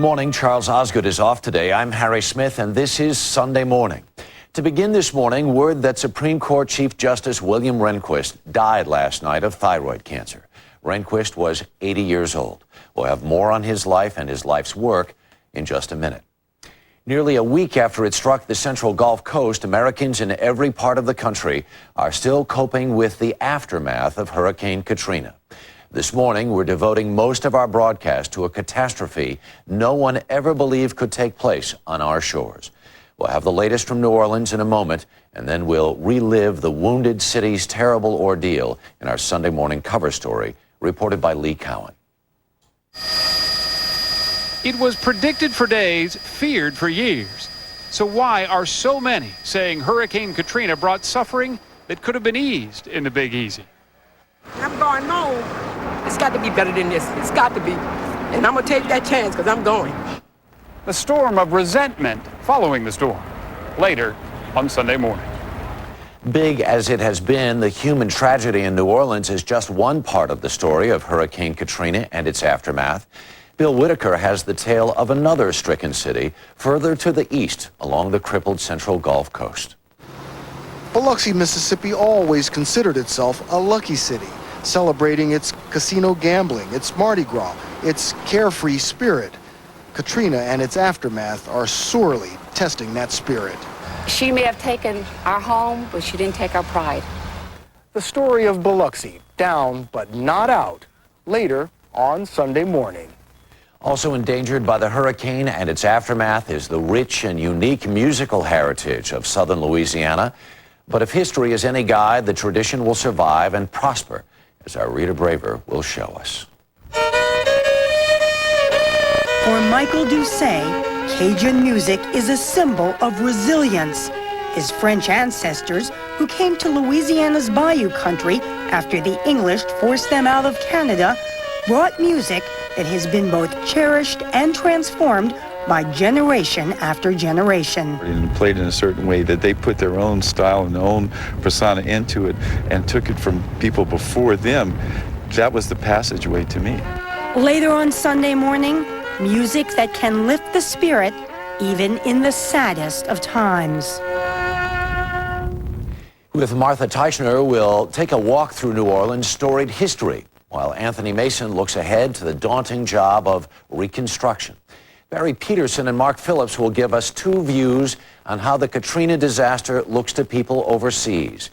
morning. Charles Osgood is off today. I'm Harry Smith, and this is Sunday Morning. To begin this morning, word that Supreme Court Chief Justice William Rehnquist died last night of thyroid cancer. Rehnquist was 80 years old. We'll have more on his life and his life's work in just a minute. Nearly a week after it struck the central Gulf Coast, Americans in every part of the country are still coping with the aftermath of Hurricane Katrina. This morning, we're devoting most of our broadcast to a catastrophe no one ever believed could take place on our shores. We'll have the latest from New Orleans in a moment, and then we'll relive the wounded city's terrible ordeal in our Sunday morning cover story, reported by Lee Cowan. It was predicted for days, feared for years. So why are so many saying Hurricane Katrina brought suffering that could have been eased in the Big Easy? I'm going home. It's got to be better than this. It's got to be. And I'm going to take that chance because I'm going. The storm of resentment following the storm. Later on Sunday morning. Big as it has been, the human tragedy in New Orleans is just one part of the story of Hurricane Katrina and its aftermath. Bill Whitaker has the tale of another stricken city further to the east along the crippled central Gulf Coast. Biloxi, Mississippi always considered itself a lucky city, celebrating its casino gambling, its Mardi Gras, its carefree spirit. Katrina and its aftermath are sorely testing that spirit. She may have taken our home, but she didn't take our pride. The story of Biloxi, down but not out, later on Sunday morning. Also endangered by the hurricane and its aftermath is the rich and unique musical heritage of southern Louisiana. But if history is any guide, the tradition will survive and prosper, as our Rita Braver will show us. For Michael Doucet, Cajun music is a symbol of resilience. His French ancestors, who came to Louisiana's Bayou country after the English forced them out of Canada, brought music that has been both cherished and transformed by generation after generation. And played in a certain way that they put their own style and their own persona into it and took it from people before them. That was the passageway to me. Later on Sunday morning, music that can lift the spirit even in the saddest of times. With Martha Teichner, we'll take a walk through New Orleans' storied history, while Anthony Mason looks ahead to the daunting job of reconstruction. Barry Peterson and Mark Phillips will give us two views on how the Katrina disaster looks to people overseas,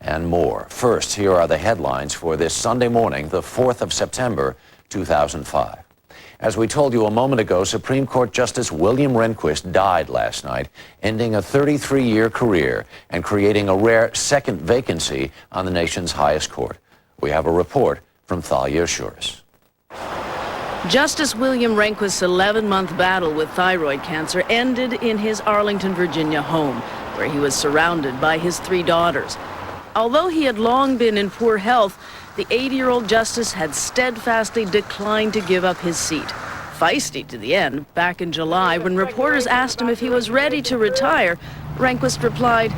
and more. First, here are the headlines for this Sunday morning, the 4th of September, 2005. As we told you a moment ago, Supreme Court Justice William Rehnquist died last night, ending a 33-year career and creating a rare second vacancy on the nation's highest court. We have a report from Thalia Ashuris. Justice William Rehnquist's 11-month battle with thyroid cancer ended in his Arlington, Virginia home, where he was surrounded by his 3 daughters. Although he had long been in poor health, the 80-year-old justice had steadfastly declined to give up his seat. Feisty to the end, back in July, when reporters asked him if he was ready to retire, Rehnquist replied,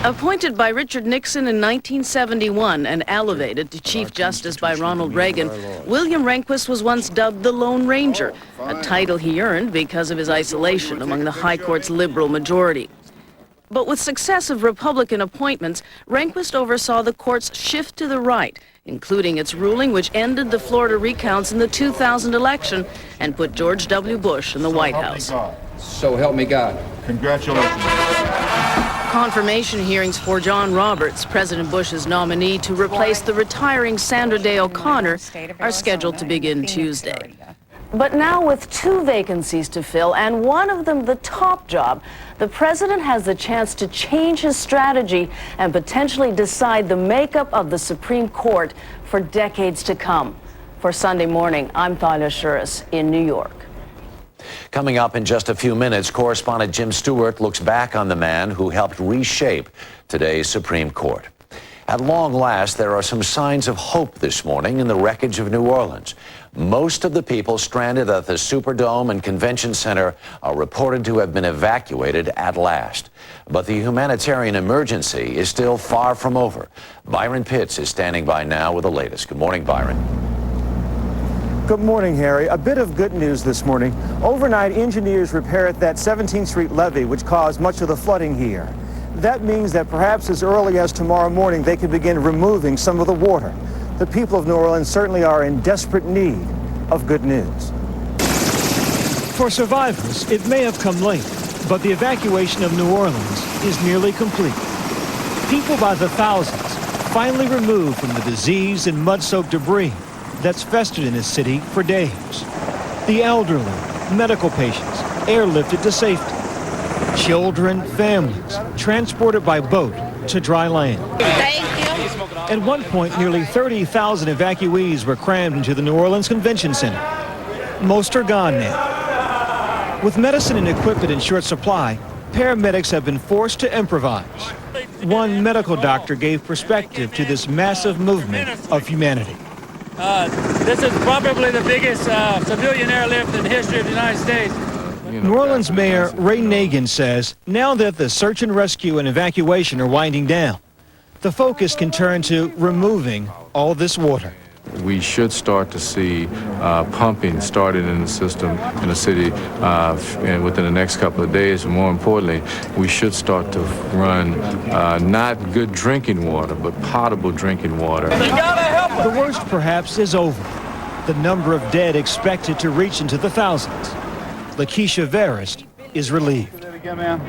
appointed by Richard Nixon in 1971 and elevated to Chief Justice by Ronald Reagan, William Rehnquist was once dubbed the Lone Ranger, a title he earned because of his isolation among the High Court's liberal majority. But with successive Republican appointments, Rehnquist oversaw the court's shift to the right, including its ruling which ended the Florida recounts in the 2000 election and put George W. Bush in the White House. So help me God. Congratulations. Confirmation hearings for John Roberts, President Bush's nominee to replace the retiring Sandra Day O'Connor, are scheduled to begin Tuesday. But now with 2 vacancies to fill, and one of them the top job, the president has the chance to change his strategy and potentially decide the makeup of the Supreme Court for decades to come. For Sunday morning, I'm Thalia Ashuris in New York. Coming up in just a few minutes, correspondent Jim Stewart looks back on the man who helped reshape today's Supreme Court. At long last, there are some signs of hope this morning in the wreckage of New Orleans. Most of the people stranded at the Superdome and Convention Center are reported to have been evacuated at last. But the humanitarian emergency is still far from over. Byron Pitts is standing by now with the latest. Good morning, Byron. Good morning, Harry. A bit of good news this morning. Overnight, engineers repaired that 17th Street levee, which caused much of the flooding here. That means that perhaps as early as tomorrow morning, they can begin removing some of the water. The people of New Orleans certainly are in desperate need of good news. For survivors, it may have come late, but the evacuation of New Orleans is nearly complete. People by the thousands finally removed from the disease and mud-soaked debris that's festered in this city for days. The elderly, medical patients, airlifted to safety. Children, families, transported by boat to dry land. Thank you. At one point, nearly 30,000 evacuees were crammed into the New Orleans Convention Center. Most are gone now. With medicine and equipment in short supply, paramedics have been forced to improvise. One medical doctor gave perspective to this massive movement of humanity. This is probably the biggest civilian airlift in the history of the United States. New Orleans Mayor Ray Nagin says now that the search and rescue and evacuation are winding down, the focus can turn to removing all this water. We should start to see pumping started in the system in the city and within the next couple of days. And more importantly, we should start to run not good drinking water, but potable drinking water. The worst perhaps is over. The number of dead expected to reach into the thousands. Lakeisha Verist is relieved.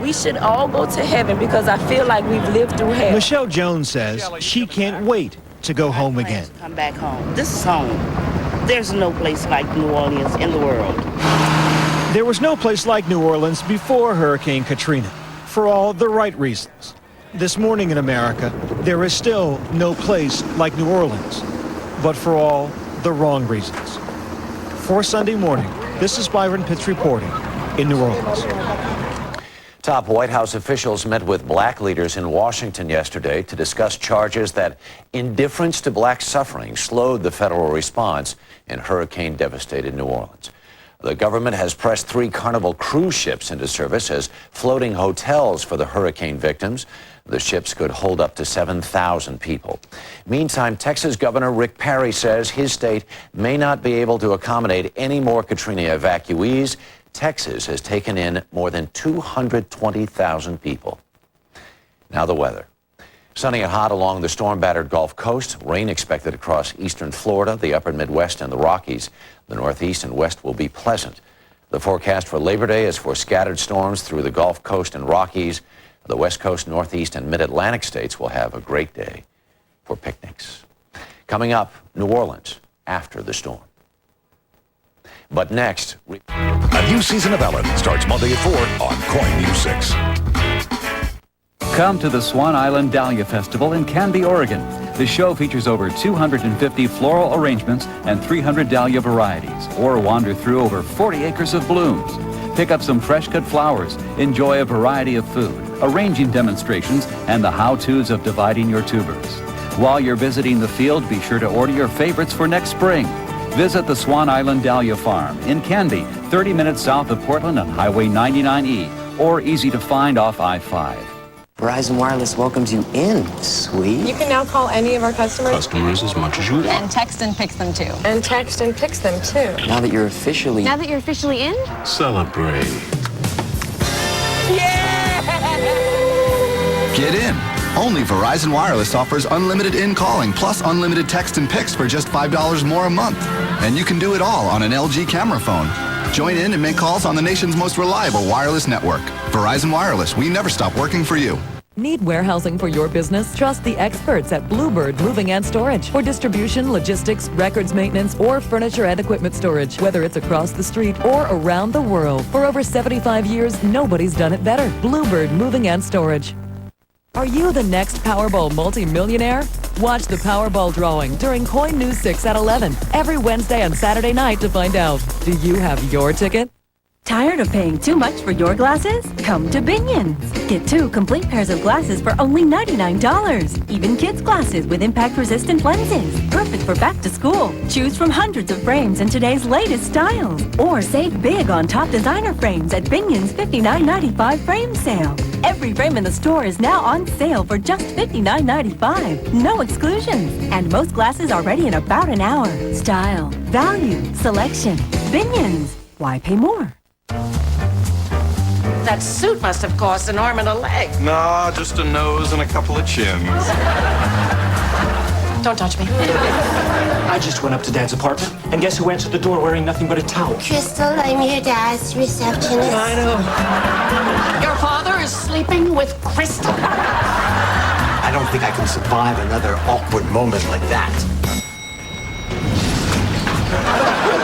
We should all go to heaven because I feel like we've lived through hell. Michelle Jones says she can't wait to go home again. Come back home. This is home. There's no place like New Orleans in the world. There was no place like New Orleans before Hurricane Katrina, for all the right reasons. This morning in America, there is still no place like New Orleans, but for all the wrong reasons. For Sunday morning, this is Byron Pitts reporting in New Orleans. Top White House officials met with black leaders in Washington yesterday to discuss charges that indifference to black suffering slowed the federal response in hurricane-devastated New Orleans. The government has pressed 3 Carnival cruise ships into service as floating hotels for the hurricane victims. The ships could hold up to 7,000 people. Meantime, Texas Governor Rick Perry says his state may not be able to accommodate any more Katrina evacuees. Texas has taken in more than 220,000 people. Now the weather. Sunny and hot along the storm-battered Gulf Coast. Rain expected across eastern Florida, the upper Midwest, and the Rockies. The Northeast and West will be pleasant. The forecast for Labor Day is for scattered storms through the Gulf Coast and Rockies. The West Coast, Northeast, and Mid-Atlantic states will have a great day for picnics. Coming up, New Orleans after the storm. But next... A new season of Ellen starts Monday at 4 on KOIN News 6. Come to the Swan Island Dahlia Festival in Canby, Oregon. The show features over 250 floral arrangements and 300 dahlia varieties, or wander through over 40 acres of blooms. Pick up some fresh-cut flowers, enjoy a variety of food, arranging demonstrations, and the how-tos of dividing your tubers. While you're visiting the field, be sure to order your favorites for next spring. Visit the Swan Island Dahlia Farm in Canby, 30 minutes south of Portland on Highway 99E, or easy to find off I-5. Verizon Wireless welcomes you in, sweet. You can now call any of our customers. Customers as much as you want. And text and picks them too. And text and picks them too. Now that you're officially... in? Celebrate. Yeah! Get in. Only Verizon Wireless offers unlimited in-calling plus unlimited text and pics for just $5 more a month. And you can do it all on an LG camera phone. Join in and make calls on the nation's most reliable wireless network. Verizon Wireless, we never stop working for you. Need warehousing for your business? Trust the experts at Bluebird Moving and Storage for distribution, logistics, records maintenance, or furniture and equipment storage. Whether it's across the street or around the world. For over 75 years, nobody's done it better. Bluebird Moving and Storage. Are you the next Powerball multi-millionaire? Watch the Powerball drawing during KOIN News 6 at 11 every Wednesday and Saturday night to find out. Do you have your ticket? Tired of paying too much for your glasses? Come to Binion's. Get 2 complete pairs of glasses for only $99. Even kids' glasses with impact-resistant lenses. Perfect for back to school. Choose from hundreds of frames in today's latest styles. Or save big on top designer frames at Binion's $59.95 frame sale. Every frame in the store is now on sale for just $59.95. No exclusions. And most glasses are ready in about an hour. Style, value, selection. Binion's. Why pay more? That suit must have cost an arm and a leg. Nah, just a nose and a couple of chins. Don't touch me. I just went up to Dad's apartment, and guess who answered the door wearing nothing but a towel? Crystal, I'm your dad's receptionist. I know. Your father is sleeping with Crystal. I don't think I can survive another awkward moment like that.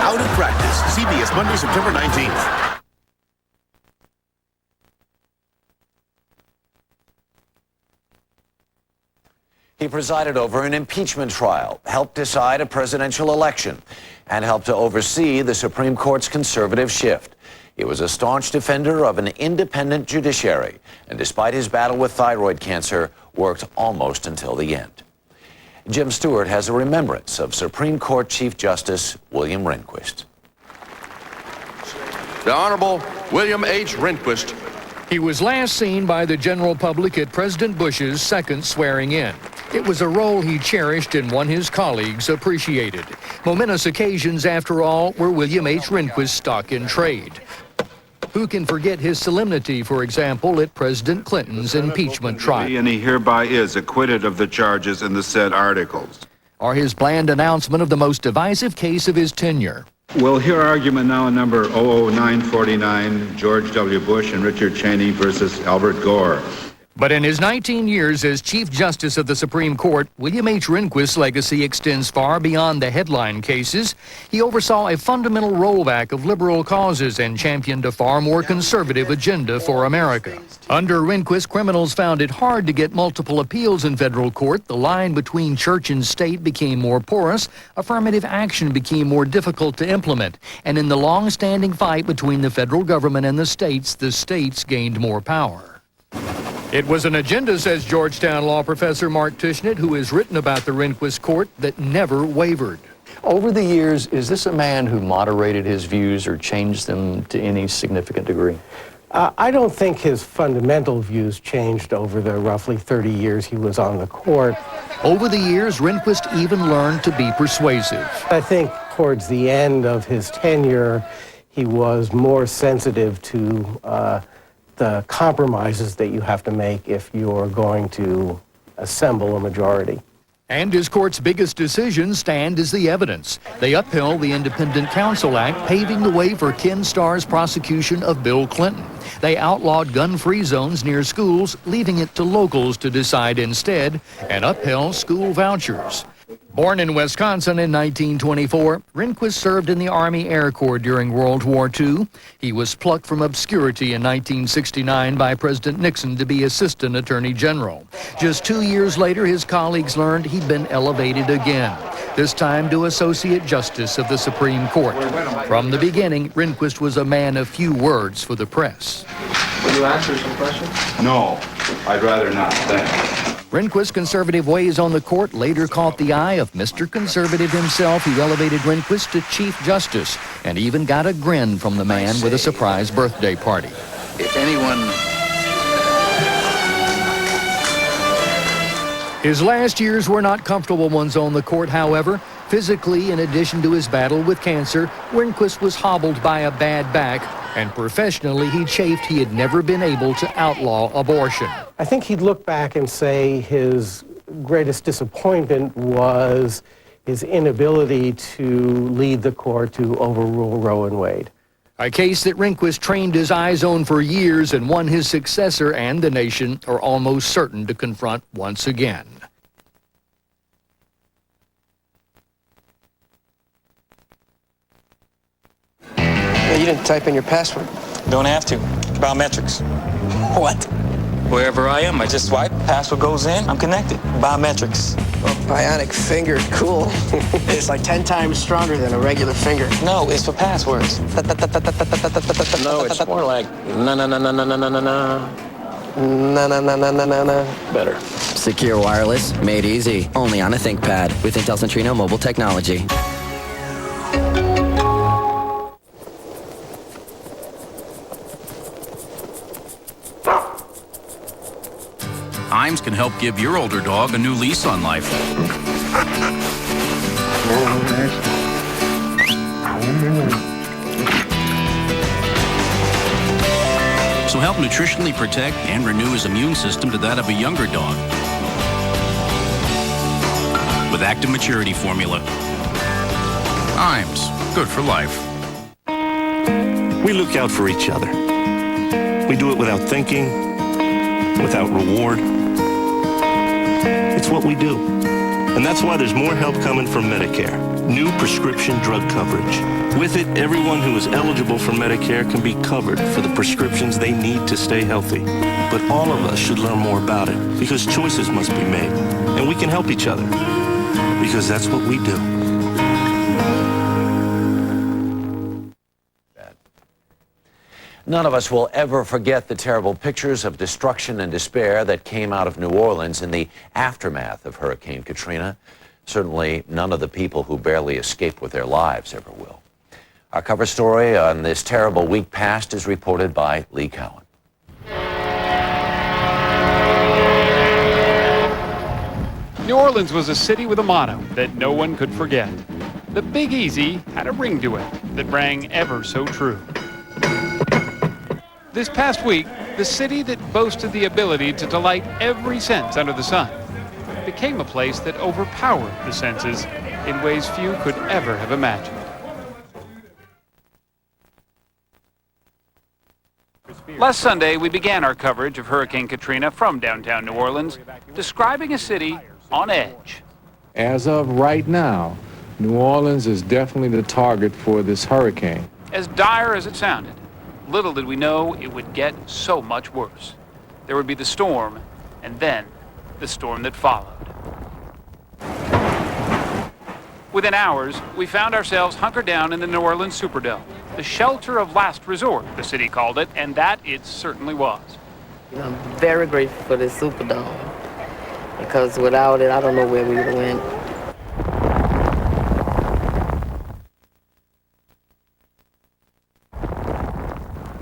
Out of Practice, CBS, Monday, September 19th. He presided over an impeachment trial, helped decide a presidential election, and helped to oversee the Supreme Court's conservative shift. He was a staunch defender of an independent judiciary, and despite his battle with thyroid cancer, worked almost until the end. Jim Stewart has a remembrance of Supreme Court Chief Justice William Rehnquist. The Honorable William H. Rehnquist. He was last seen by the general public at President Bush's second swearing-in. It was a role he cherished and one his colleagues appreciated. Momentous occasions, after all, were William H. Rehnquist's stock in trade. Who can forget his solemnity, for example, at President Clinton's impeachment trial? And he hereby is acquitted of the charges in the said articles. Or his bland announcement of the most divisive case of his tenure. We'll hear argument now number 00949, George W. Bush and Richard Cheney versus Albert Gore. But in his 19 years as Chief Justice of the Supreme Court, William H. Rehnquist's legacy extends far beyond the headline cases. He oversaw a fundamental rollback of liberal causes and championed a far more conservative agenda for America. Under Rehnquist, criminals found it hard to get multiple appeals in federal court. The line between church and state became more porous. Affirmative action became more difficult to implement. And in the long-standing fight between the federal government and the states gained more power. It was an agenda, says Georgetown law professor Mark Tushnet, who has written about the Rehnquist court, that never wavered. Over the years, is this a man who moderated his views or changed them to any significant degree? I don't think his fundamental views changed over the roughly 30 years he was on the court. Over the years, Rehnquist even learned to be persuasive. I think towards the end of his tenure, he was more sensitive to the compromises that you have to make if you're going to assemble a majority. And his court's biggest decisions stand as the evidence. They upheld the Independent Counsel Act, paving the way for Ken Starr's prosecution of Bill Clinton. They outlawed gun-free zones near schools, leaving it to locals to decide instead, and upheld school vouchers. Born in Wisconsin in 1924, Rehnquist served in the Army Air Corps during World War II. He was plucked from obscurity in 1969 by President Nixon to be Assistant Attorney General. Just 2 years later, his colleagues learned he'd been elevated again, this time to Associate Justice of the Supreme Court. From the beginning, Rehnquist was a man of few words for the press. Will you answer some questions? No, I'd rather not. Thanks. Rehnquist's conservative ways on the court later caught the eye of Mr. Conservative himself, who elevated Rehnquist to Chief Justice and even got a grin from the man with a surprise birthday party. If anyone... His last years were not comfortable ones on the court, however. Physically, in addition to his battle with cancer, Rehnquist was hobbled by a bad back, and professionally he chafed he had never been able to outlaw abortion. I think he'd look back and say his greatest disappointment was his inability to lead the court to overrule Roe and Wade. A case that Rehnquist trained his eyes on for years and one his successor and the nation are almost certain to confront once again. You didn't type in your password. Don't have to. Biometrics. What? Wherever I am, I just swipe, password goes in, I'm connected. Biometrics. Oh, bionic finger, cool. It's like 10 times stronger than a regular finger. No, it's for passwords. No, it's more like na-na-na-na-na-na-na-na. Na-na-na-na-na-na-na. Better. Secure wireless, made easy. Only on a ThinkPad with Intel Centrino mobile technology. Iams can help give your older dog a new lease on life. So help nutritionally protect and renew his immune system to that of a younger dog. With Active Maturity Formula. Iams, good for life. We look out for each other. We do it without thinking, without reward. It's what we do. And that's why there's more help coming from Medicare. New prescription drug coverage. With it, everyone who is eligible for Medicare can be covered for the prescriptions they need to stay healthy. But all of us should learn more about it because choices must be made. And we can help each other because that's what we do. None of us will ever forget the terrible pictures of destruction and despair that came out of New Orleans in the aftermath of Hurricane Katrina. Certainly none of the people who barely escaped with their lives ever will. Our cover story on this terrible week past is reported by Lee Cowan. New Orleans was a city with a motto that no one could forget. The Big Easy had a ring to it that rang ever so true. This past week, the city that boasted the ability to delight every sense under the sun became a place that overpowered the senses in ways few could ever have imagined. Last Sunday, we began our coverage of Hurricane Katrina from downtown New Orleans, describing a city on edge. As of right now, New Orleans is definitely the target for this hurricane. As dire as it sounded, little did we know it would get so much worse. There would be the storm, and then the storm that followed. Within hours, we found ourselves hunkered down in the New Orleans Superdome, the shelter of last resort, the city called it, and that it certainly was. I'm very grateful for this Superdome, because without it, I don't know where we would have went.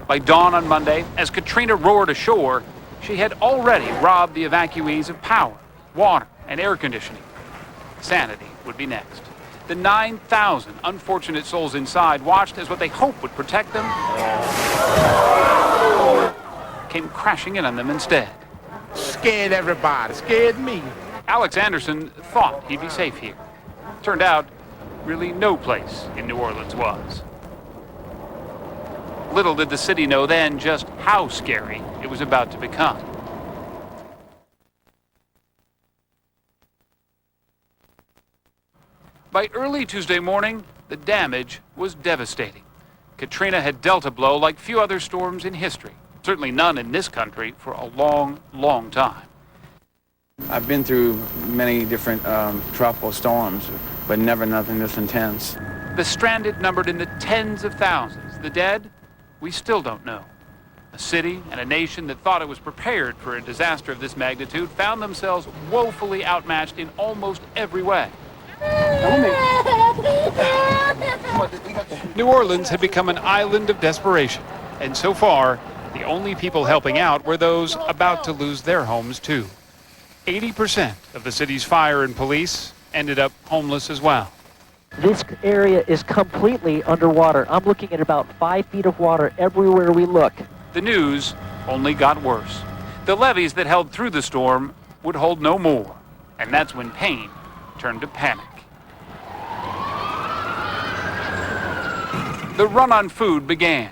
By dawn on Monday, as Katrina roared ashore, she had already robbed the evacuees of power, water, and air conditioning. Sanity would be next. The 9,000 unfortunate souls inside watched as what they hoped would protect them came crashing in on them instead. Scared everybody, scared me. Alex Anderson thought he'd be safe here. Turned out, really no place in New Orleans was. Little did the city know then just how scary it was about to become. By early Tuesday morning, the damage was devastating. Katrina had dealt a blow like few other storms in history, certainly none in this country for a long, long time. I've been through many different tropical storms, but never nothing this intense. The stranded numbered in the tens of thousands. The dead? We still don't know. A city and a nation that thought it was prepared for a disaster of this magnitude found themselves woefully outmatched in almost every way. New Orleans had become an island of desperation, and so far, the only people helping out were those about to lose their homes too. 80% of the city's fire and police ended up homeless as well. This area is completely underwater. I'm looking at about 5 feet of water everywhere we look. The news only got worse. The levees that held through the storm would hold no more, and that's when pain turned to panic. The run on food began.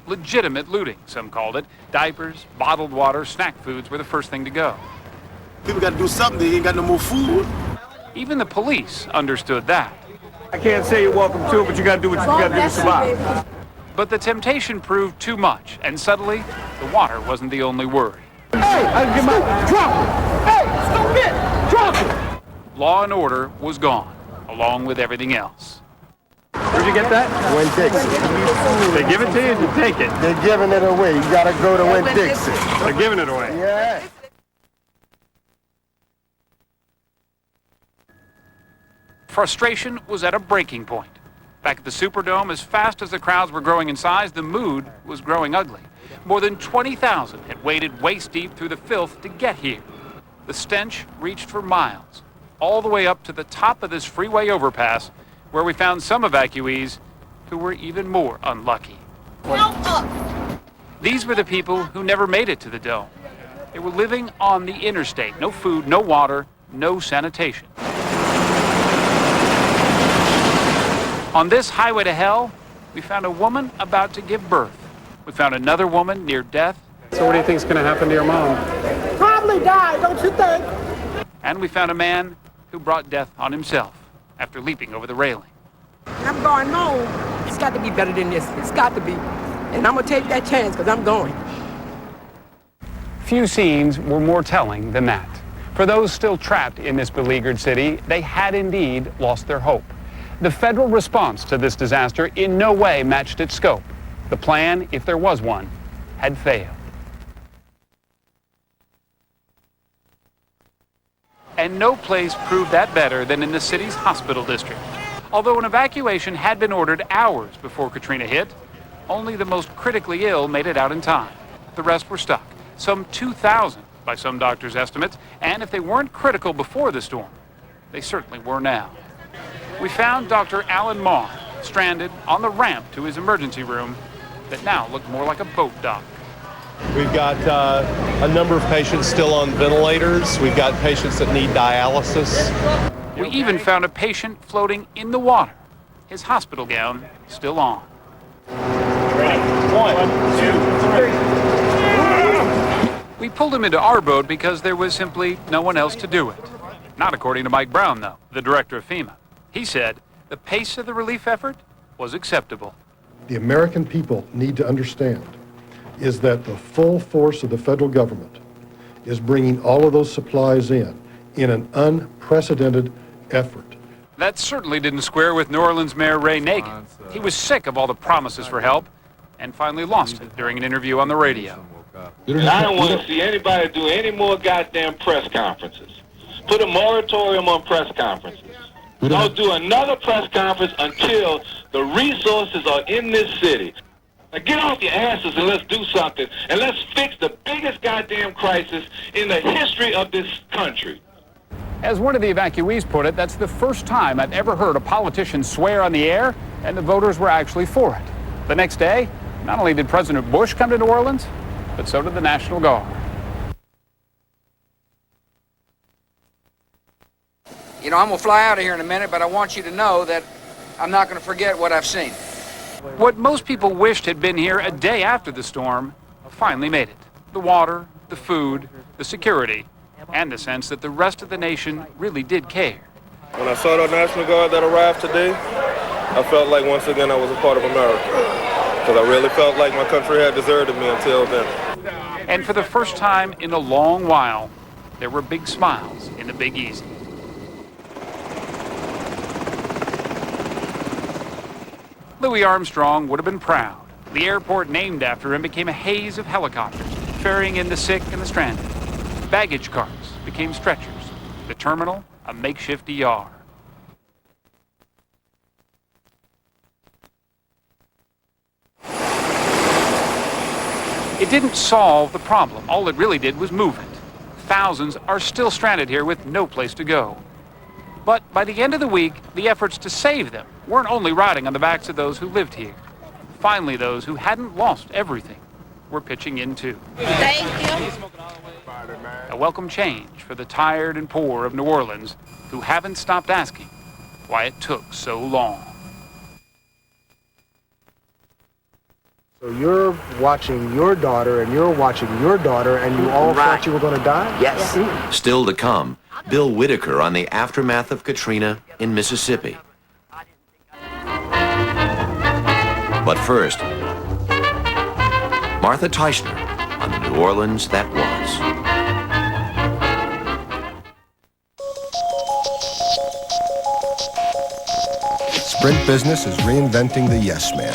Legitimate looting, some called it. Diapers, bottled water, snack foods were the first thing to go. People got to do something. They ain't got no more food. Even the police understood that. I can't say you're welcome to it, but you got to do what you got to do to survive. But the temptation proved too much, and suddenly, the water wasn't the only worry. Hey, drop it! Hey, stupid! Drop it! Law and order was gone, along with everything else. Where'd you get that? Winn-Dixie. They give it to you, you take it. They're giving it away. You gotta go to Winn-Dixie. They're giving it away. Yeah. Frustration was at a breaking point. Back at the Superdome, as fast as the crowds were growing in size, the mood was growing ugly. More than 20,000 had waded waist-deep through the filth to get here. The stench reached for miles, all the way up to the top of this freeway overpass, where we found some evacuees who were even more unlucky. These were the people who never made it to the Dome. They were living on the interstate. No food, no water, no sanitation. On this highway to hell, we found a woman about to give birth. We found another woman near death. So what do you think's gonna happen to your mom? Probably die, don't you think? And we found a man who brought death on himself after leaping over the railing. I'm going home. It's got to be better than this. It's got to be. And I'm going to take that chance because I'm going. Few scenes were more telling than that. For those still trapped in this beleaguered city, they had indeed lost their hope. The federal response to this disaster in no way matched its scope. The plan, if there was one, had failed. And no place proved that better than in the city's hospital district. Although an evacuation had been ordered hours before Katrina hit, only the most critically ill made it out in time. The rest were stuck, some 2,000 by some doctors' estimates, and if they weren't critical before the storm, they certainly were now. We found Dr. Alan Maughan stranded on the ramp to his emergency room that now looked more like a boat dock. We've got a number of patients still on ventilators. We've got patients that need dialysis. We even found a patient floating in the water, his hospital gown still on. One, two, three. We pulled him into our boat because there was simply no one else to do it. Not according to Mike Brown, though, the director of FEMA. He said the pace of the relief effort was acceptable. The American people need to understand is that the full force of the federal government is bringing all of those supplies in an unprecedented effort. That certainly didn't square with New Orleans Mayor Ray Nagin. He was sick of all the promises for help and finally lost it during an interview on the radio. And I don't want to see anybody do any more goddamn press conferences. Put a moratorium on press conferences. Don't do another press conference until the resources are in this city. Now get off your asses and let's do something. And let's fix the biggest goddamn crisis in the history of this country. As one of the evacuees put it, that's the first time I've ever heard a politician swear on the air, and the voters were actually for it. The next day, not only did President Bush come to New Orleans, but so did the National Guard. You know, I'm going to fly out of here in a minute, but I want you to know that I'm not going to forget what I've seen. What most people wished had been here a day after the storm finally made it. The water, the food, the security, and the sense that the rest of the nation really did care. When I saw the National Guard that arrived today, I felt like once again I was a part of America. Because I really felt like my country had deserted me until then. And for the first time in a long while, there were big smiles in the Big Easy. Louis Armstrong would have been proud. The airport named after him became a haze of helicopters, ferrying in the sick and the stranded. Baggage carts became stretchers. The terminal, a makeshift ER. It didn't solve the problem. All it really did was move it. Thousands are still stranded here with no place to go. But by the end of the week, the efforts to save them weren't only riding on the backs of those who lived here. Finally, those who hadn't lost everything were pitching in too. Thank you. A welcome change for the tired and poor of New Orleans who haven't stopped asking why it took so long. So you're watching your daughter and you're watching your daughter and you all thought you were going to die? Yes. Still to come, Bill Whitaker on the aftermath of Katrina in Mississippi. But first, Martha Teichner on the New Orleans that was. Sprint Business is reinventing the yes man,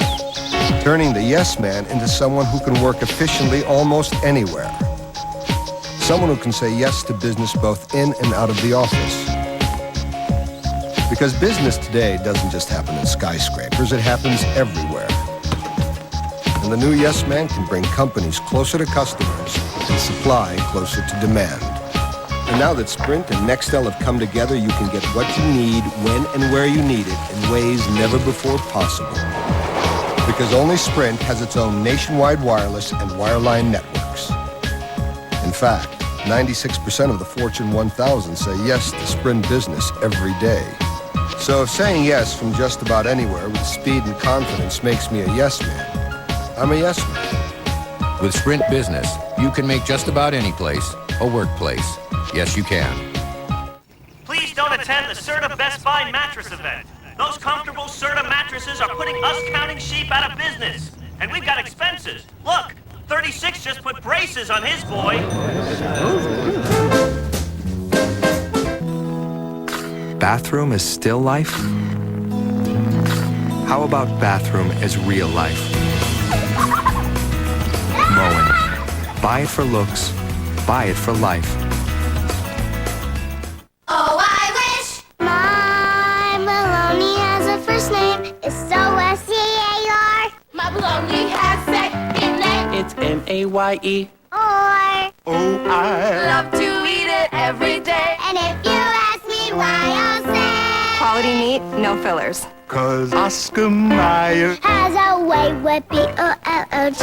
turning the yes man into someone who can work efficiently almost anywhere. Someone who can say yes to business both in and out of the office. Because business today doesn't just happen in skyscrapers, it happens everywhere. And the new yes man can bring companies closer to customers and supply closer to demand. And now that Sprint and Nextel have come together, you can get what you need when and where you need it in ways never before possible. Because only Sprint has its own nationwide wireless and wireline networks. In fact, 96% of the Fortune 1000 say yes to Sprint Business every day. So if saying yes from just about anywhere with speed and confidence makes me a yes man, I'm a yes man. With Sprint Business, you can make just about any place a workplace. Yes, you can. Please don't attend the Serta Best Buy mattress event. Those comfortable Serta mattresses are putting us counting sheep out of business. And we've got expenses. Look, 36 just put braces on his boy. Bathroom is still life? How about bathroom as real life? Moen. Buy it for looks, buy it for life. Oh, I wish my baloney has a first name. It's O-S-C-A-R. My baloney has second name. It's M-A-Y-E. Or O-I. love to eat it every day. And if you ask me why, I'll say quality meat, no fillers. 'Cause Oscar Mayer has a way with B-O-L-O-G-N-A.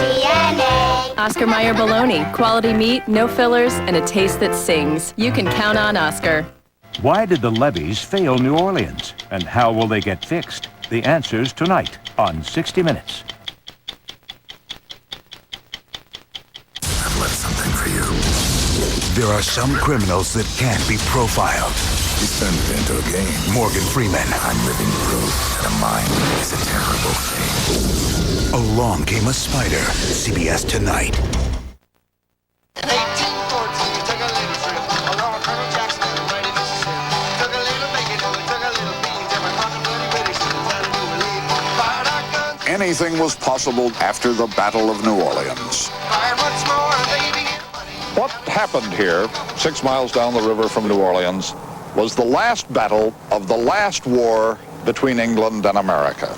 Oscar Mayer bologna, quality meat, no fillers, and a taste that sings. You can count on Oscar. Why did the levees fail New Orleans? And how will they get fixed? The answers tonight on 60 Minutes. I've left something for you. There are some criminals that can't be profiled. He's turned it into a game. Morgan Freeman. I'm living proof that a mind is a terrible thing. Along Came a Spider. CBS tonight. Anything was possible after the Battle of New Orleans. What happened here, 6 miles down the river from New Orleans, was the last battle of the last war between England and America.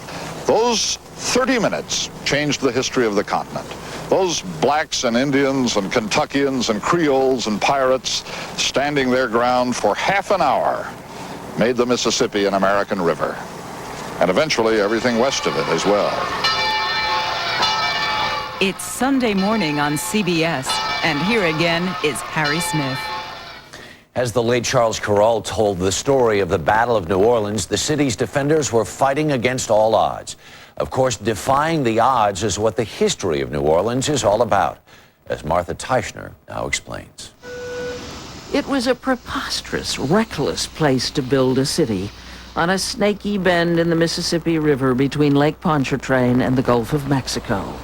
Those 30 minutes changed the history of the continent. Those blacks and Indians and Kentuckians and Creoles and pirates standing their ground for half an hour made the Mississippi an American river. And eventually everything west of it as well. It's Sunday morning on CBS, and here again is Harry Smith. As the late Charles Corral told the story of the Battle of New Orleans, the city's defenders were fighting against all odds. Of course, defying the odds is what the history of New Orleans is all about, as Martha Teichner now explains. It was a preposterous, reckless place to build a city on a snaky bend in the Mississippi River between Lake Pontchartrain and the Gulf of Mexico.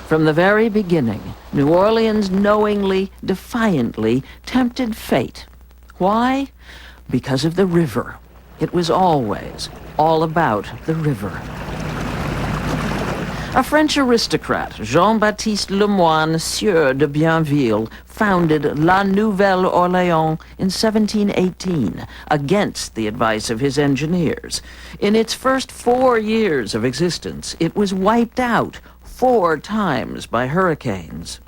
From the very beginning, New Orleans knowingly, defiantly tempted fate. Why? Because of the river. It was always all about the river. A French aristocrat, Jean-Baptiste Lemoine, Sieur de Bienville, founded La Nouvelle Orléans in 1718 against the advice of his engineers. In its first 4 years of existence, it was wiped out 4 times by hurricanes.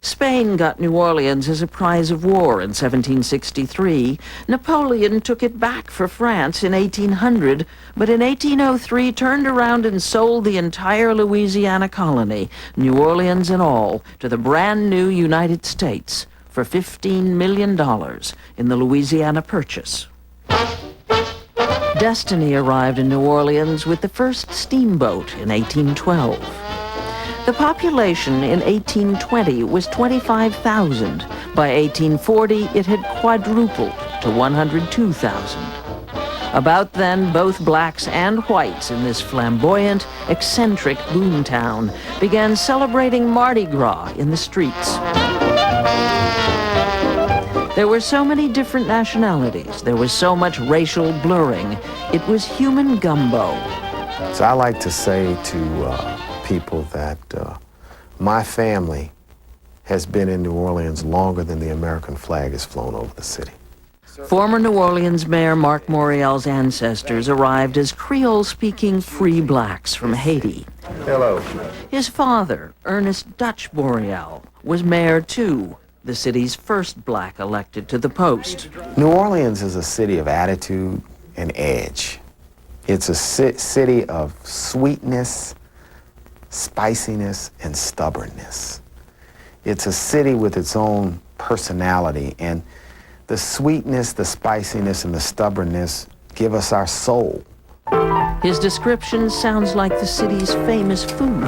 Spain got New Orleans as a prize of war in 1763. Napoleon took it back for France in 1800, but in 1803 turned around and sold the entire Louisiana colony, New Orleans and all, to the brand new United States for $15 million in the Louisiana Purchase. Destiny arrived in New Orleans with the first steamboat in 1812. The population in 1820 was 25,000. By 1840, it had quadrupled to 102,000. About then, both blacks and whites in this flamboyant, eccentric boomtown began celebrating Mardi Gras in the streets. There were so many different nationalities. There was so much racial blurring. It was human gumbo. So I like to say to people that my family has been in New Orleans longer than the American flag has flown over the city. Former New Orleans Mayor Marc Morial's ancestors arrived as Creole-speaking free blacks from Haiti. Hello. His father, Ernest Dutch Morial, was mayor too, the city's first black elected to the post. New Orleans is a city of attitude and edge. It's a city of sweetness, spiciness, and stubbornness. It's a city with its own personality, and the sweetness, the spiciness, and the stubbornness give us our soul. His description sounds like the city's famous food.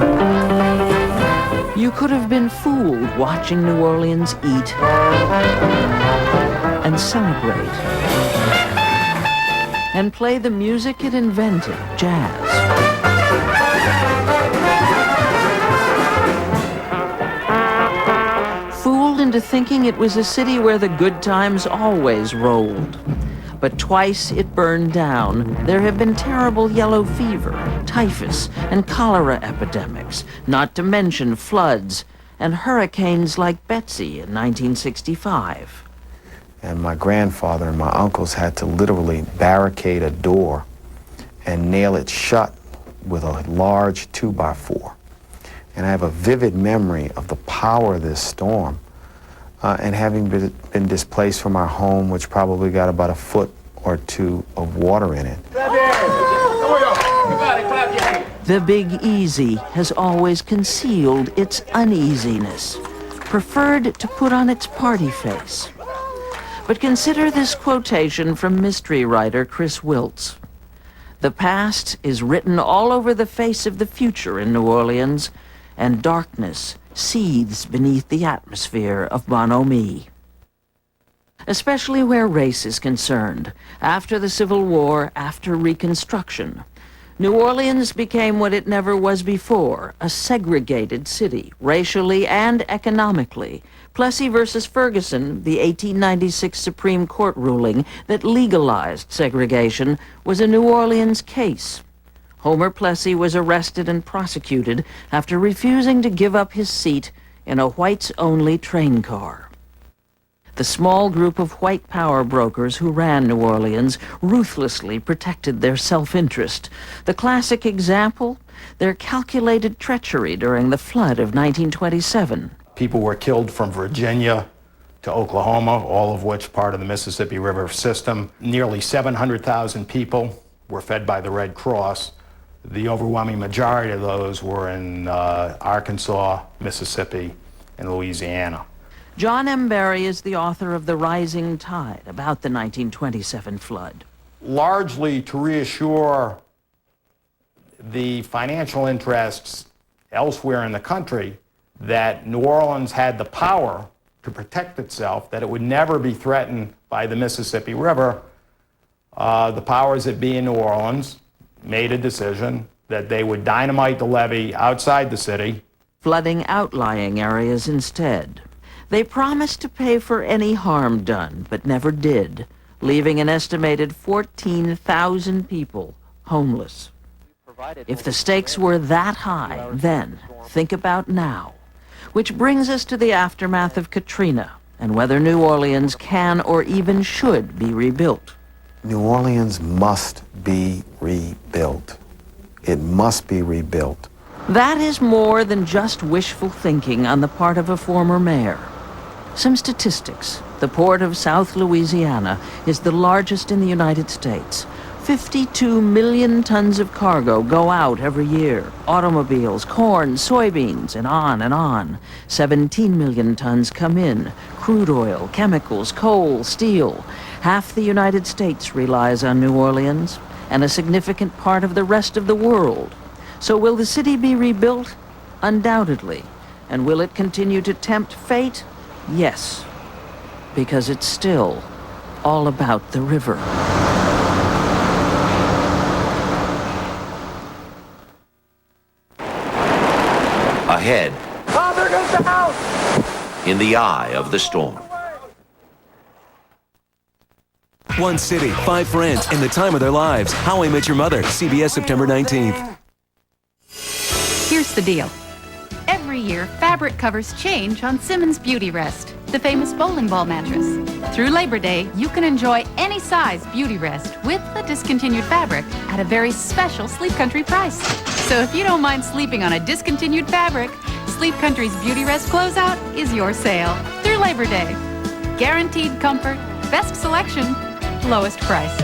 You could have been fooled watching New Orleans eat and celebrate and play the music it invented, jazz. Fooled into thinking it was a city where the good times always rolled. But twice it burned down. There have been terrible yellow fever, typhus, and cholera epidemics, not to mention floods and hurricanes like Betsy in 1965. And my grandfather and my uncles had to literally barricade a door and nail it shut with a large 2x4. And I have a vivid memory of the power of this storm and having been displaced from our home, which probably got about 1 foot or 2 of water in it. The Big Easy has always concealed its uneasiness, preferred to put on its party face. But consider this quotation from mystery writer Chris Wiltz. The past is written all over the face of the future in New Orleans, and darkness seethes beneath the atmosphere of bonhomie. Especially where race is concerned. After the Civil War, after Reconstruction, New Orleans became what it never was before, a segregated city, racially and economically. Plessy versus Ferguson, the 1896 Supreme Court ruling that legalized segregation, was a New Orleans case. Homer Plessy was arrested and prosecuted after refusing to give up his seat in a whites-only train car. The small group of white power brokers who ran New Orleans ruthlessly protected their self-interest. The classic example, their calculated treachery during the flood of 1927. People were killed from Virginia to Oklahoma, all of which part of the Mississippi River system. Nearly 700,000 people were fed by the Red Cross. The overwhelming majority of those were in Arkansas, Mississippi, and Louisiana. John M. Barry is the author of The Rising Tide, about the 1927 flood. Largely to reassure the financial interests elsewhere in the country that New Orleans had the power to protect itself, that it would never be threatened by the Mississippi River, the powers that be in New Orleans made a decision that they would dynamite the levee outside the city, flooding outlying areas instead. They promised to pay for any harm done, but never did, leaving an estimated 14,000 people homeless. If the stakes were that high, then think about now. Which brings us to the aftermath of Katrina and whether New Orleans can or even should be rebuilt. New Orleans must be rebuilt. It must be rebuilt. That is more than just wishful thinking on the part of a former mayor. Some statistics. The port of South Louisiana is the largest in the United States. 52 million tons of cargo go out every year. Automobiles, corn, soybeans, and on and on. 17 million tons come in. Crude oil, chemicals, coal, steel. Half the United States relies on New Orleans, and a significant part of the rest of the world. So will the city be rebuilt? Undoubtedly. And will it continue to tempt fate? Yes. Because it's still all about the river. Ahead, Oh, there goes the house! in the eye of the storm. One city, 5 friends, and the time of their lives. How I Met Your Mother, CBS September 19th. Here's the deal. Every year, fabric covers change on Simmons Beauty Rest, the famous bowling ball mattress. Through Labor Day, you can enjoy any size Beauty Rest with the discontinued fabric at a very special Sleep Country price. So if you don't mind sleeping on a discontinued fabric, Sleep Country's Beauty Rest closeout is your sale through Labor Day. Guaranteed comfort, best selection, lowest price.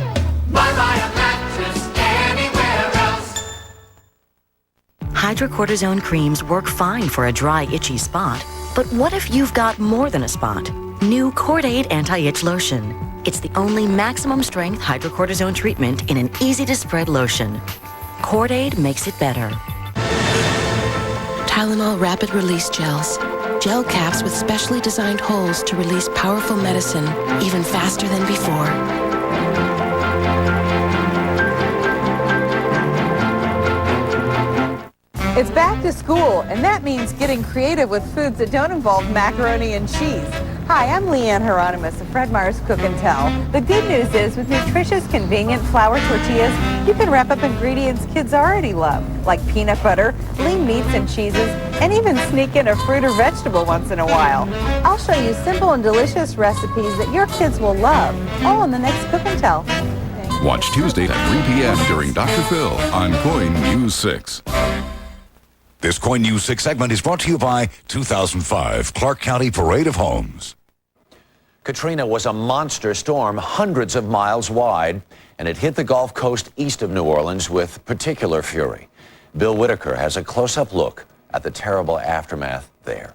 Why buy a mattress anywhere else? Hydrocortisone creams work fine for a dry, itchy spot. But what if you've got more than a spot? New Cordaid Anti-Itch Lotion. It's the only maximum strength hydrocortisone treatment in an easy-to-spread lotion. Cordaid makes it better. Tylenol Rapid Release Gels. Gel caps with specially designed holes to release powerful medicine even faster than before. It's back to school, and that means getting creative with foods that don't involve macaroni and cheese. Hi, I'm Leanne Hieronymus of Fred Meyer's Cook and Tell. The good news is with nutritious, convenient flour tortillas, you can wrap up ingredients kids already love, like peanut butter, lean meats and cheeses, and even sneak in a fruit or vegetable once in a while. I'll show you simple and delicious recipes that your kids will love, all in the next Cook and Tell. Watch Tuesday at 3 p.m. during Dr. Phil on KOIN News 6. This KOIN News 6 segment is brought to you by 2005 Clark County Parade of Homes. Katrina was a monster storm, hundreds of miles wide, and it hit the Gulf Coast east of New Orleans with particular fury. Bill Whitaker has a close-up look at the terrible aftermath there.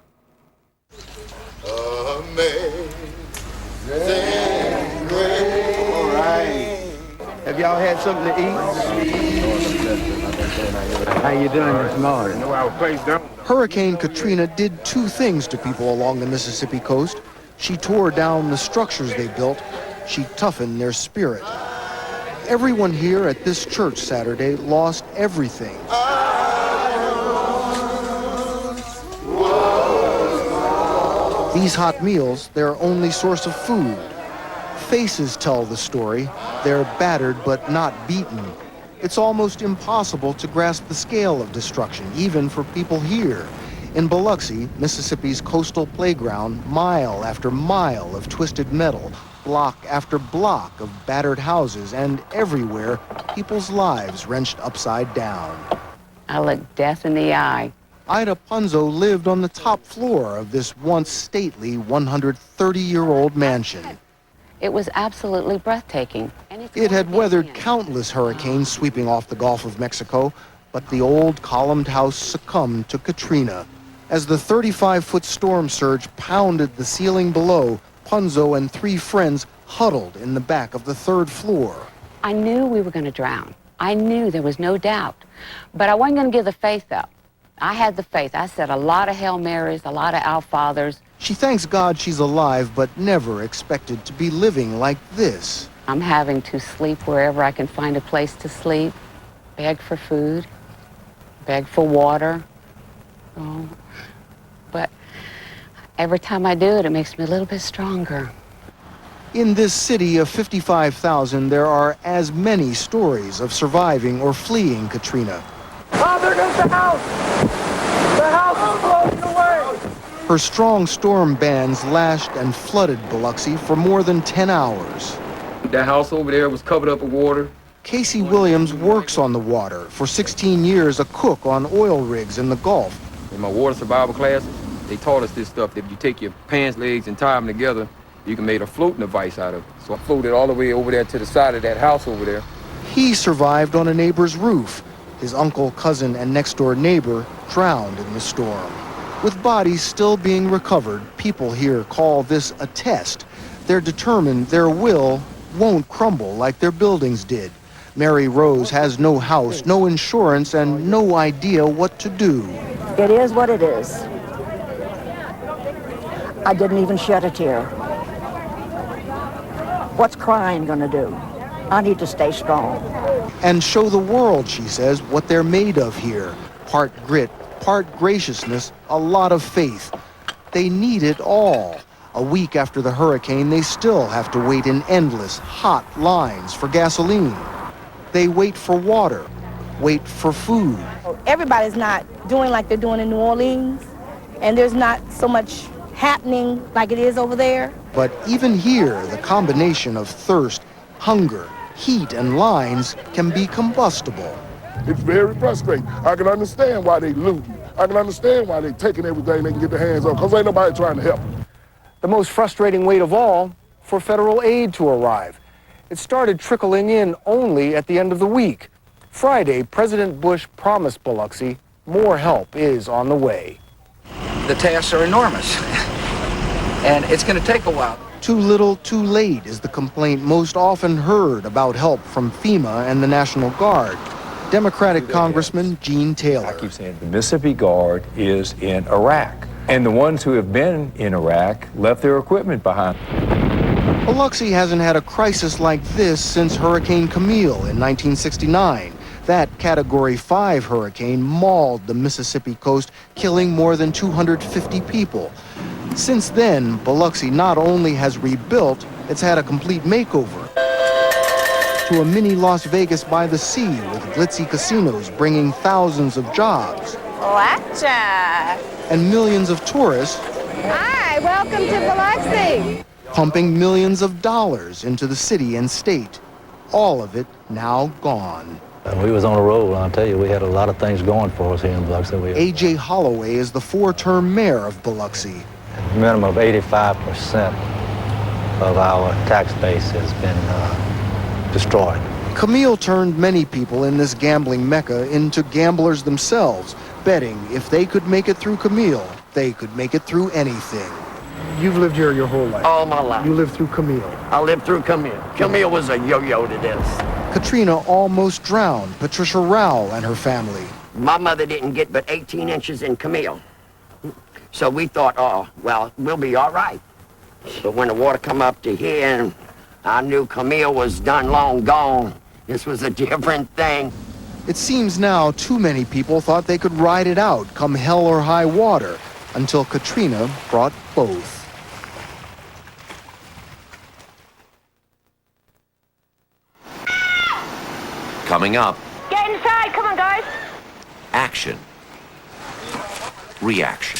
All right. Have y'all had something to eat? How you doing this morning? Hurricane Katrina did two things to people along the Mississippi coast. She tore down the structures they built. She toughened their spirit. Everyone here at this church Saturday lost everything. These hot meals, their only source of food. Faces tell the story. They're battered but not beaten. It's almost impossible to grasp the scale of destruction, even for people here. In Biloxi, Mississippi's coastal playground, mile after mile of twisted metal, block after block of battered houses, and everywhere, people's lives wrenched upside down. I looked death in the eye. Ida Punzo lived on the top floor of this once stately 130-year-old mansion. It was absolutely breathtaking. It had weathered countless hurricanes sweeping off the Gulf of Mexico, but the old columned house succumbed to Katrina. As the 35-foot storm surge pounded the ceiling below, Punzo and three friends huddled in the back of the third floor. I knew we were going to drown. I knew, there was no doubt. But I wasn't going to give the faith up. I had the faith. I said a lot of Hail Marys, a lot of Our Fathers. She thanks God she's alive, but never expected to be living like this. I'm having to sleep wherever I can find a place to sleep, beg for food, beg for water. Oh. But every time I do it, it makes me a little bit stronger. In this city of 55,000, there are as many stories of surviving or fleeing Katrina. Oh, there goes the house! The house is floating away! Her strong storm bands lashed and flooded Biloxi for more than 10 hours. That house over there was covered up with water. Casey Williams works on the water. For 16 years, a cook on oil rigs in the Gulf. In my water survival classes, they taught us this stuff, that if you take your pants legs and tie them together, you can make a floating device out of it. So I floated all the way over there to the side of that house over there. He survived on a neighbor's roof. His uncle, cousin, and next-door neighbor drowned in the storm. With bodies still being recovered, people here call this a test. They're determined their will won't crumble like their buildings did. Mary Rose has no house, no insurance, and no idea what to do. It is what it is. I didn't even shed a tear. What's crying gonna do? I need to stay strong. And show the world, she says, what they're made of here. Part grit, part graciousness, a lot of faith. They need it all. A week after the hurricane, they still have to wait in endless, hot lines for gasoline. They wait for water, wait for food. Everybody's not doing like they're doing in New Orleans, and there's not so much happening like it is over there. But even here, the combination of thirst, hunger, heat, and lines can be combustible. It's very frustrating. I can understand why they looting. I can understand why they taking everything they can get their hands on, because ain't nobody trying to help them. The most frustrating wait of all, for federal aid to arrive. It started trickling in only at the end of the week. Friday, President Bush promised Biloxi more help is on the way. The tasks are enormous, and it's going to take a while. Too little, too late is the complaint most often heard about help from FEMA and the National Guard. Democratic Congressman Gene Taylor. I keep saying the Mississippi Guard is in Iraq, and the ones who have been in Iraq left their equipment behind. Biloxi hasn't had a crisis like this since Hurricane Camille in 1969. That Category 5 hurricane mauled the Mississippi coast, killing more than 250 people. Since then, Biloxi not only has rebuilt, it's had a complete makeover to a mini Las Vegas by the sea with glitzy casinos bringing thousands of jobs. Blackjack. And millions of tourists. Hi, welcome to Biloxi. Pumping millions of dollars into the city and state. All of it now gone. We was on a roll, I'll tell you. We had a lot of things going for us here in Biloxi. A.J. Holloway is the 4-term mayor of Biloxi. A minimum of 85% of our tax base has been destroyed. Camille turned many people in this gambling mecca into gamblers themselves, betting if they could make it through Camille, they could make it through anything. You've lived here your whole life. All my life. You lived through Camille. I lived through Camille. Camille was a yo-yo to this. Katrina almost drowned Patricia Rowell and her family. My mother didn't get but 18 inches in Camille. So we thought, oh, well, we'll be all right. But when the water come up to here, and I knew Camille was done long gone, this was a different thing. It seems now too many people thought they could ride it out, come hell or high water, until Katrina brought both. Coming up, Get inside, come on, guys. action, reaction.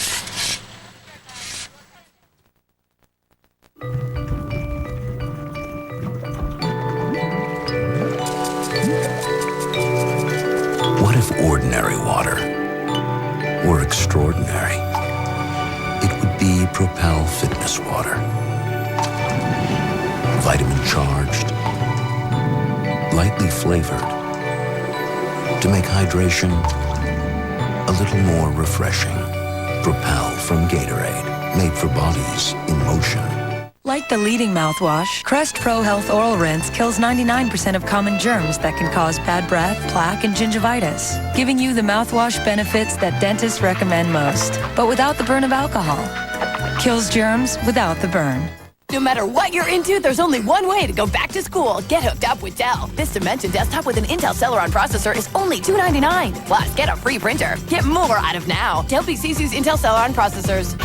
What if ordinary water were extraordinary? It would be Propel Fitness Water. Vitamin charged, lightly flavored, to make hydration a little more refreshing. Propel from Gatorade, made for bodies in motion. Like the leading mouthwash, Crest Pro Health Oral Rinse kills 99% of common germs that can cause bad breath, plaque, and gingivitis, giving you the mouthwash benefits that dentists recommend most, but without the burn of alcohol. Kills germs without the burn. No matter what you're into, there's only one way to go back to school. Get hooked up with Dell. This Dimension desktop with an Intel Celeron processor is only $299. Plus, get a free printer. Get more out of now. Dell PCs use Intel Celeron processors.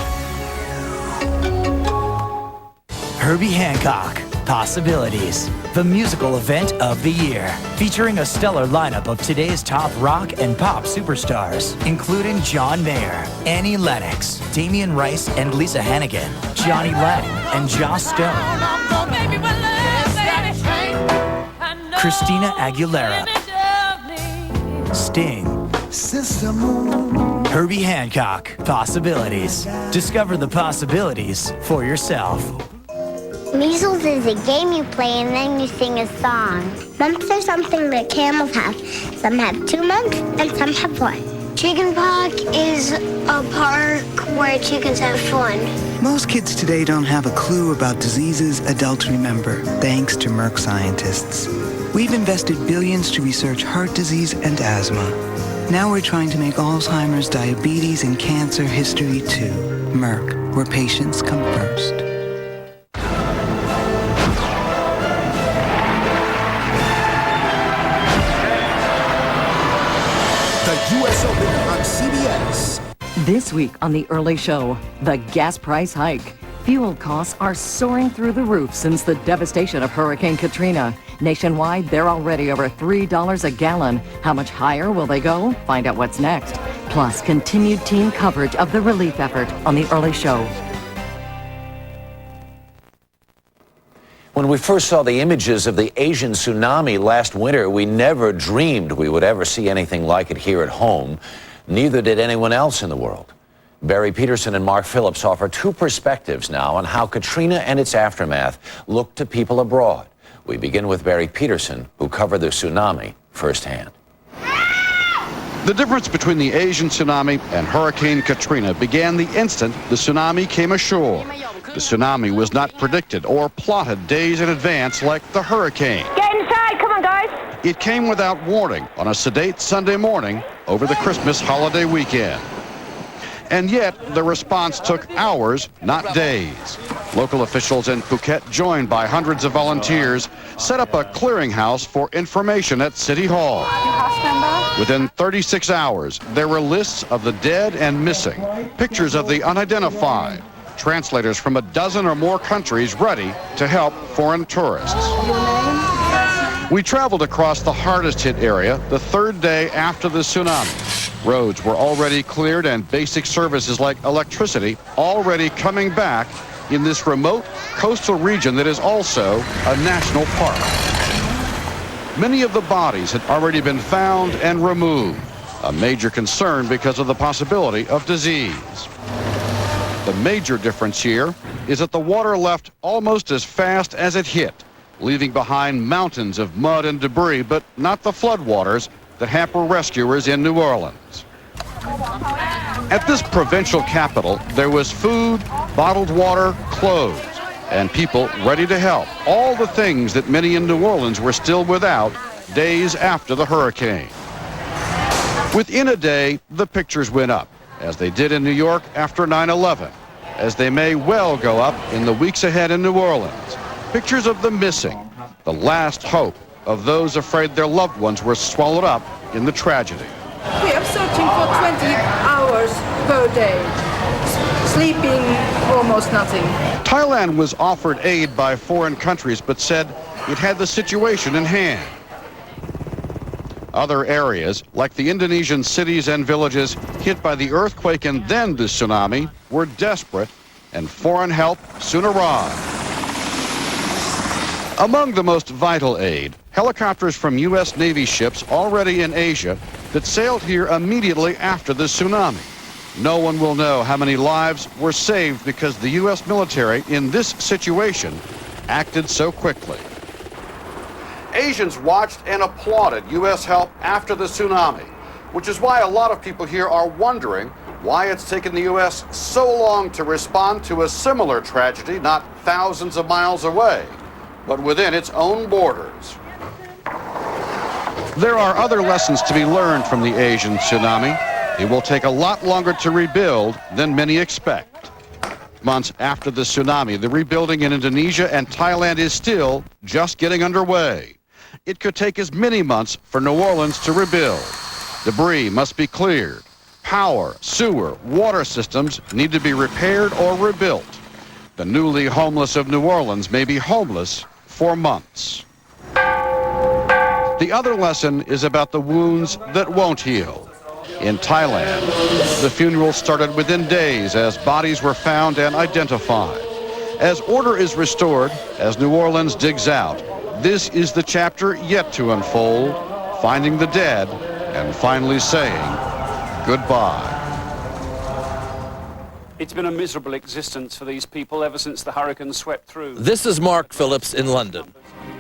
Herbie Hancock, Possibilities, the musical event of the year, featuring a stellar lineup of today's top rock and pop superstars, including John Mayer, Annie Lennox, Damian Rice and Lisa Hannigan, Johnny Lang and Joss Stone, Christina Aguilera, Sting, Herbie Hancock, Possibilities. Discover the possibilities for yourself. Measles is a game you play and then you sing a song. Mumps are something that camels have. Some have 2 months and some have 1. Chickenpox is a park where chickens have fun. Most kids today don't have a clue about diseases adults remember, thanks to Merck scientists. We've invested billions to research heart disease and asthma. Now we're trying to make Alzheimer's, diabetes, and cancer history too. Merck, where patients come first. U.S. Open on CBS. This week on The Early Show, the gas price hike. Fuel costs are soaring through the roof since the devastation of Hurricane Katrina. Nationwide, they're already over $3 a gallon. How much higher will they go? Find out what's next. Plus, continued team coverage of the relief effort on The Early Show. When we first saw the images of the Asian tsunami last winter, we never dreamed we would ever see anything like it here at home. Neither did anyone else in the world. Barry Peterson and Mark Phillips offer two perspectives now on how Katrina and its aftermath look to people abroad. We begin with Barry Peterson, who covered the tsunami firsthand. The difference between the Asian tsunami and Hurricane Katrina began the instant the tsunami came ashore. The tsunami was not predicted or plotted days in advance like the hurricane. Get inside, come on guys. It came without warning on a sedate Sunday morning over the Christmas holiday weekend. And yet, the response took hours, not days. Local officials in Phuket, joined by hundreds of volunteers, set up a clearinghouse for information at City Hall. Within 36 hours, there were lists of the dead and missing, pictures of the unidentified, translators from a dozen or more countries ready to help foreign tourists. We traveled across the hardest hit area the third day after the tsunami. Roads were already cleared and basic services like electricity already coming back in this remote coastal region that is also a national park. Many of the bodies had already been found and removed, a major concern because of the possibility of disease. The major difference here is that the water left almost as fast as it hit, leaving behind mountains of mud and debris, but not the floodwaters that hamper rescuers in New Orleans. At this provincial capital, there was food, bottled water, clothes, and people ready to help. All the things that many in New Orleans were still without days after the hurricane. Within a day, the pictures went up, as they did in New York after 9/11, as they may well go up in the weeks ahead in New Orleans. Pictures of the missing, the last hope of those afraid their loved ones were swallowed up in the tragedy. We are searching for 20 hours per day, sleeping almost nothing. Thailand was offered aid by foreign countries, but said it had the situation in hand. Other areas, like the Indonesian cities and villages hit by the earthquake and then the tsunami, were desperate, and foreign help soon arrived. Among the most vital aid, helicopters from U.S. Navy ships already in Asia that sailed here immediately after the tsunami. No one will know how many lives were saved because the U.S. military in this situation acted so quickly. Asians watched and applauded U.S. help after the tsunami, which is why a lot of people here are wondering why it's taken the U.S. so long to respond to a similar tragedy not thousands of miles away, but within its own borders. There are other lessons to be learned from the Asian tsunami. It will take a lot longer to rebuild than many expect. Months after the tsunami, the rebuilding in Indonesia and Thailand is still just getting underway. It could take as many months for New Orleans to rebuild. Debris must be cleared. Power, sewer, water systems need to be repaired or rebuilt. The newly homeless of New Orleans may be homeless for months. The other lesson is about the wounds that won't heal. In Thailand, the funeral started within days as bodies were found and identified. As order is restored, as New Orleans digs out, this is the chapter yet to unfold, finding the dead and finally saying goodbye. It's been a miserable existence for these people ever since the hurricane swept through. This is Mark Phillips in London.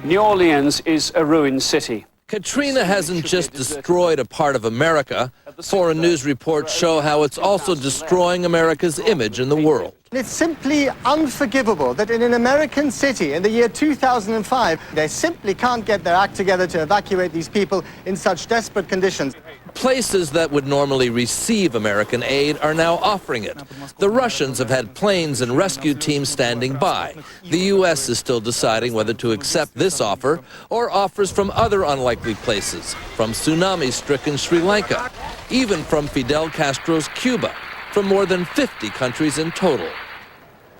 New Orleans is a ruined city. Katrina hasn't just destroyed a part of America. Foreign news reports show how it's also destroying America's image in the world. It's simply unforgivable that in an American city in the year 2005, they simply can't get their act together to evacuate these people in such desperate conditions. Places that would normally receive American aid are now offering it. The Russians have had planes and rescue teams standing by. The U.S. is still deciding whether to accept this offer or offers from other unlikely places, from tsunami-stricken Sri Lanka, even from Fidel Castro's Cuba, from more than 50 countries in total.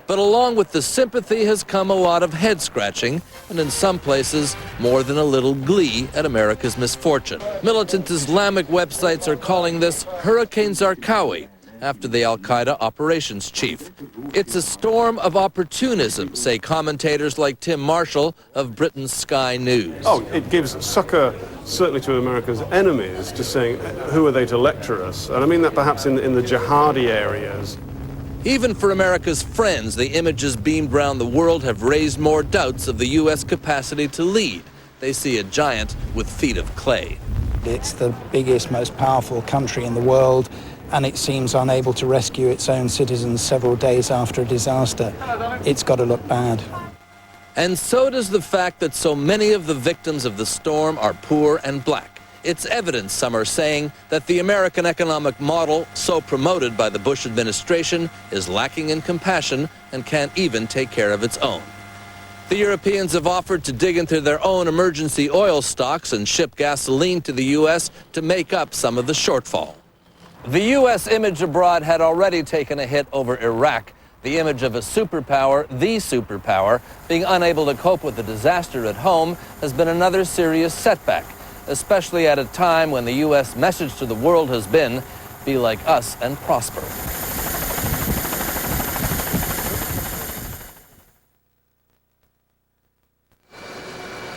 But along with the sympathy has come a lot of head-scratching, and in some places, more than a little glee at America's misfortune. Militant Islamic websites are calling this Hurricane Zarqawi, after the al-Qaeda operations chief. It's a storm of opportunism, say commentators like Tim Marshall of Britain's Sky News. Oh, it gives succor certainly to America's enemies, just saying, who are they to lecture us? And I mean that perhaps in the jihadi areas. Even for America's friends, the images beamed around the world have raised more doubts of the U.S. capacity to lead. They see a giant with feet of clay. It's the biggest, most powerful country in the world, and it seems unable to rescue its own citizens several days after a disaster. It's got to look bad. And so does the fact that so many of the victims of the storm are poor and black. It's evidence, some are saying, that the American economic model, so promoted by the Bush administration, is lacking in compassion and can't even take care of its own. The Europeans have offered to dig into their own emergency oil stocks and ship gasoline to the U.S. to make up some of the shortfall. The U.S. image abroad had already taken a hit over Iraq. The image of a superpower, the superpower, being unable to cope with the disaster at home has been another serious setback, especially at a time when the U.S. message to the world has been, be like us and prosper.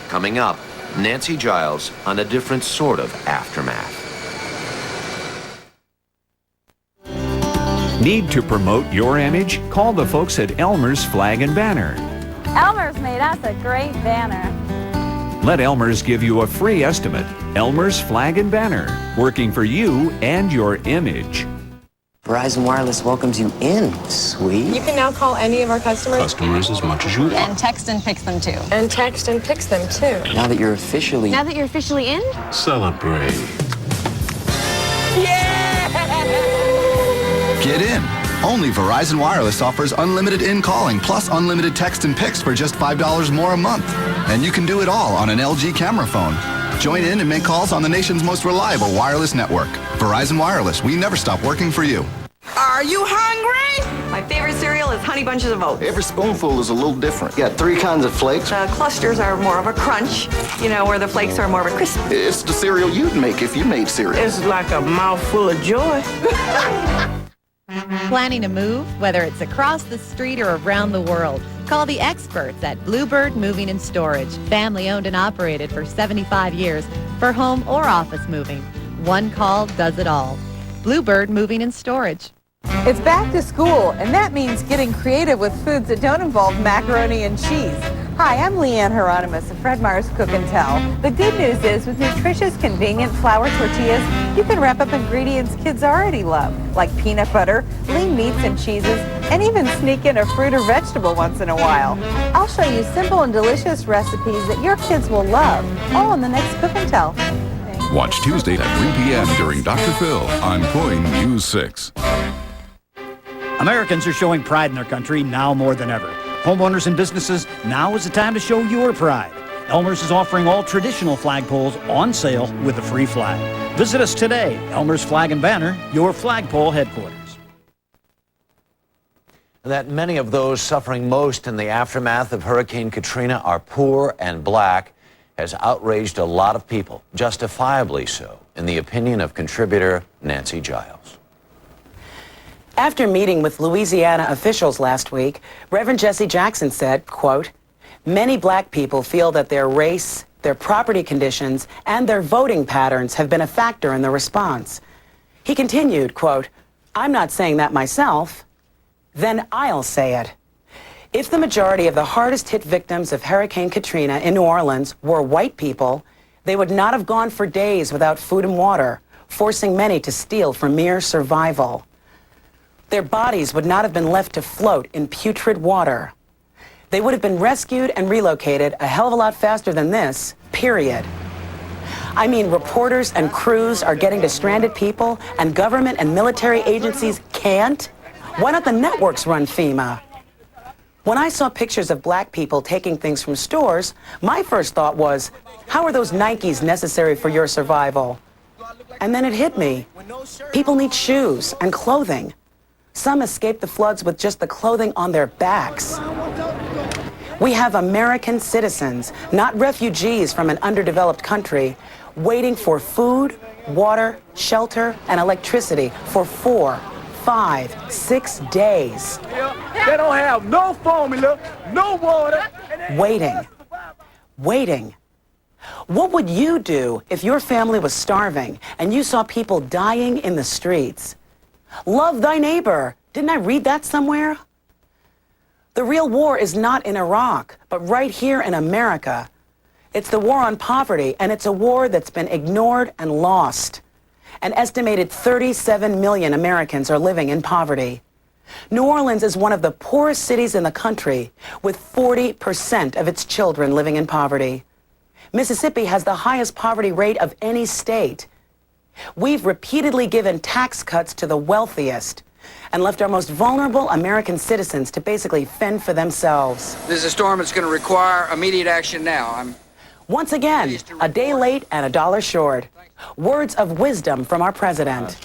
Coming up, Nancy Giles on a different sort of aftermath. Need to promote your image? Call the folks at Elmer's Flag and Banner. Elmer's made us a great banner. Let Elmer's give you a free estimate. Elmer's Flag and Banner, working for you and your image. Verizon Wireless welcomes you in, sweet. You can now call any of our customers. Customers as much as you want. And text and picks them too. And text and picks them too. Now that you're officially in? Celebrate. Get in. Only Verizon Wireless offers unlimited in-calling plus unlimited text and pics for just $5 more a month. And you can do it all on an LG camera phone. Join in and make calls on the nation's most reliable wireless network. Verizon Wireless, we never stop working for you. Are you hungry? My favorite cereal is Honey Bunches of Oats. Every spoonful is a little different. You got 3 kinds of flakes. The clusters are more of a crunch, you know, where the flakes are more of a crisp. It's the cereal you'd make if you made cereal. It's like a mouthful of joy. Planning a move? Whether it's across the street or around the world, call the experts at Bluebird Moving and Storage. Family owned and operated for 75 years for home or office moving. One call does it all. Bluebird Moving and Storage. It's back to school, and that means getting creative with foods that don't involve macaroni and cheese. Hi, I'm Leanne Hieronymus of Fred Meyer's Cook and Tell. The good news is with nutritious, convenient flour tortillas, you can wrap up ingredients kids already love, like peanut butter, lean meats and cheeses, and even sneak in a fruit or vegetable once in a while. I'll show you simple and delicious recipes that your kids will love, all in the next Cook and Tell. Watch Tuesday at 3 p.m. during Dr. Phil on KOIN News 6. Americans are showing pride in their country now more than ever. Homeowners and businesses, now is the time to show your pride. Elmer's is offering all traditional flagpoles on sale with a free flag. Visit us today. Elmer's Flag and Banner, your flagpole headquarters. That many of those suffering most in the aftermath of Hurricane Katrina are poor and black has outraged a lot of people, justifiably so, in the opinion of contributor Nancy Giles. After meeting with Louisiana officials last week, Reverend Jesse Jackson said, quote, "Many black people feel that their race, their property conditions, and their voting patterns have been a factor in the response." He continued, quote, "I'm not saying that myself. Then I'll say it. If the majority of the hardest hit victims of Hurricane Katrina in New Orleans were white people, they would not have gone for days without food and water, forcing many to steal for mere survival. Their bodies would not have been left to float in putrid water. They would have been rescued and relocated a hell of a lot faster than this, period. I mean, reporters and crews are getting to stranded people, and government and military agencies can't? Why don't the networks run FEMA? When I saw pictures of black people taking things from stores, my first thought was, how are those Nikes necessary for your survival? And then it hit me. People need shoes and clothing. Some escaped the floods with just the clothing on their backs. We have American citizens, not refugees from an underdeveloped country, waiting for food, water, shelter, and electricity for 4, 5, 6 days. They don't have no formula, no water. Waiting. What would you do if your family was starving and you saw people dying in the streets? Love thy neighbor. Didn't I read that somewhere? The real war is not in Iraq, but right here in America. It's the war on poverty, and it's a war that's been ignored and lost. An estimated 37 million Americans are living in poverty. New Orleans is one of the poorest cities in the country, with 40% of its children living in poverty. Mississippi has the highest poverty rate of any state. We've repeatedly given tax cuts to the wealthiest and left our most vulnerable American citizens to basically fend for themselves. This is a storm that's going to require immediate action now. Once again, a day late and a dollar short. Words of wisdom from our president.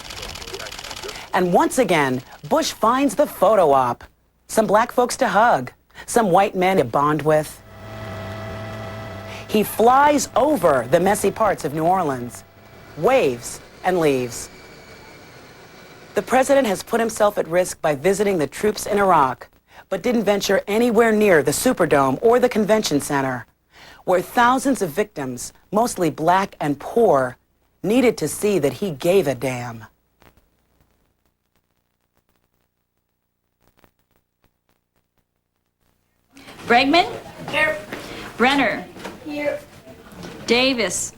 And once again, Bush finds the photo op. Some black folks to hug, some white men to bond with. He flies over the messy parts of New Orleans, waves, and leaves. The president has put himself at risk by visiting the troops in Iraq, but didn't venture anywhere near the Superdome or the Convention Center, where thousands of victims, mostly black and poor, needed to see that he gave a damn. Bregman? Here. Brenner? Here. Davis?